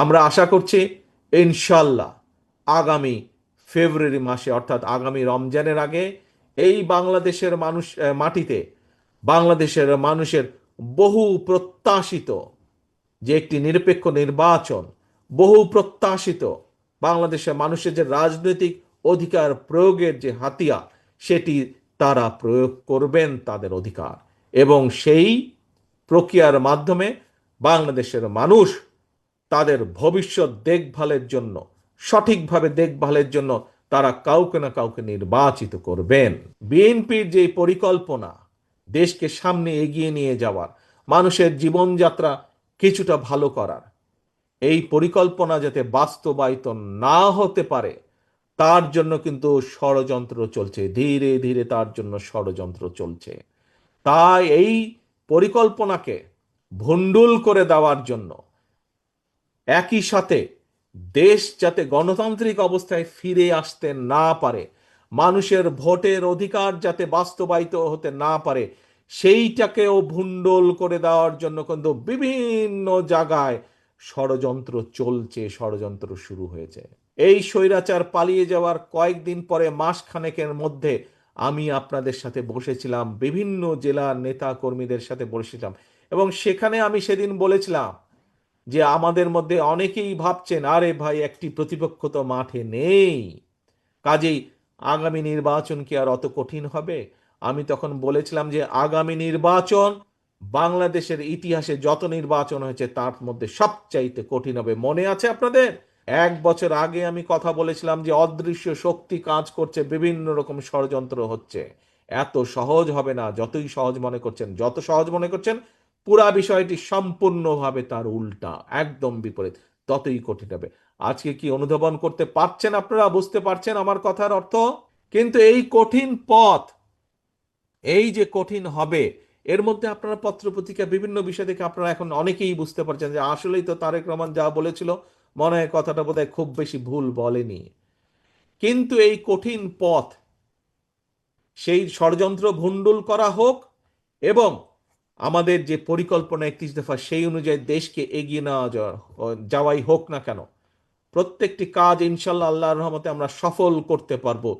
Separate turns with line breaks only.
আমরা আশা করছি ইনশাল্লাহ আগামী ফেব্রুয়ারি মাসে অর্থাৎ আগামী রমজানের আগে এই বাংলাদেশের মাটিতে বাংলাদেশের মানুষের বহু প্রত্যাশিত যে একটি নিরপেক্ষ নির্বাচন, বহু প্রত্যাশিত বাংলাদেশের মানুষের যে রাজনৈতিক অধিকার প্রয়োগের যে হাতিয়ার, সেটি তারা প্রয়োগ করবেন তাদের অধিকার, এবং সেই প্রক্রিয়ার মাধ্যমে বাংলাদেশের মানুষ তাদের ভবিষ্যৎ দেখভালের জন্য, সঠিকভাবে দেখভালের জন্য তারা কাউকে না কাউকে নির্বাচিত করবেন। বিএনপির যে পরিকল্পনা দেশকে সামনে এগিয়ে নিয়ে যাওয়ার, মানুষের জীবনযাত্রা কিছুটা ভালো করার, এই পরিকল্পনা যাতে বাস্তবায়িত না হতে পারে তার জন্য কিন্তু ষড়যন্ত্র চলছে, ধীরে ধীরে তার জন্য ষড়যন্ত্র চলছে। তাই এই পরিকল্পনাকে ভণ্ডুল করে দেওয়ার জন্য, একই সাথে দেশ যাতে গণতান্ত্রিক অবস্থায় ফিরে আসতে না পারে, মানুষের ভোটের অধিকার যাতে বাস্তবায়িত হতে না পারে, সেইটাকেও ভণ্ডুল করে দেওয়ার জন্য কিন্তু বিভিন্ন জায়গায় ষড়যন্ত্র চলছে, ষড়যন্ত্র শুরু হয়েছে। এই স্বৈরাচার পালিয়ে যাওয়ার কয়েকদিন পরে, মাস খানেকের মধ্যে আমি আপনাদের সাথে বসেছিলাম, বিভিন্ন জেলার নেতা কর্মীদের সাথে বসেছিলাম, এবং সেখানে আমি সেদিন বলেছিলাম যে আমাদের মধ্যে অনেকেই ভাবছেন আরে ভাই একটি প্রতিপক্ষ তো মাঠে নেই, কাজেই আগামী নির্বাচন কি আর অত কঠিন হবে? আমি তখন বলেছিলাম যে আগামী নির্বাচন বাংলাদেশের ইতিহাসে যত নির্বাচন হয়েছে তার মধ্যে সবচাইতে কঠিন হবে। মনে আছে আপনাদের? 1 বছর আগে আমি কথা বলেছিলাম যে অদৃশ্য শক্তি কাজ করছে, বিভিন্ন রকম ষড়যন্ত্র হচ্ছে, এত সহজ হবে না যতই সহজ মনে করছেন। যত সহজ মনে করছেন পুরা বিষয়টি সম্পূর্ণভাবে তার উল্টা, একদম বিপরীত, ততই কঠিন হবে। আজকে কি অনুধাবন করতে পারছেন? আপনারা বুঝতে পারছেন আমার কথার অর্থ? কিন্তু এই কঠিন পথ, এই যে কঠিন হবে, এর মধ্যে আপনারা পত্রপত্রিকা বিভিন্ন বিষয় থেকে আপনারা এখন অনেকেই বুঝতে পারছেন যে আসলেই তো তারেক রহমান যা বলেছিল, মনে হয় কথাটা বোধহয় খুব বেশি ভুল বলেনি। কিন্তু এই কঠিন পথ, সেই ষড়যন্ত্র ভণ্ডুল করা হোক, এবং আমাদের যে পরিকল্পনা 31 দফা, সেই অনুযায়ী দেশকে এগিয়ে নেওয়া যাওয়াই হোক না কেন, প্রত্যেকটি কাজ ইনশাল্লাহ আল্লাহর রহমতে আমরা সফল করতে পারবো।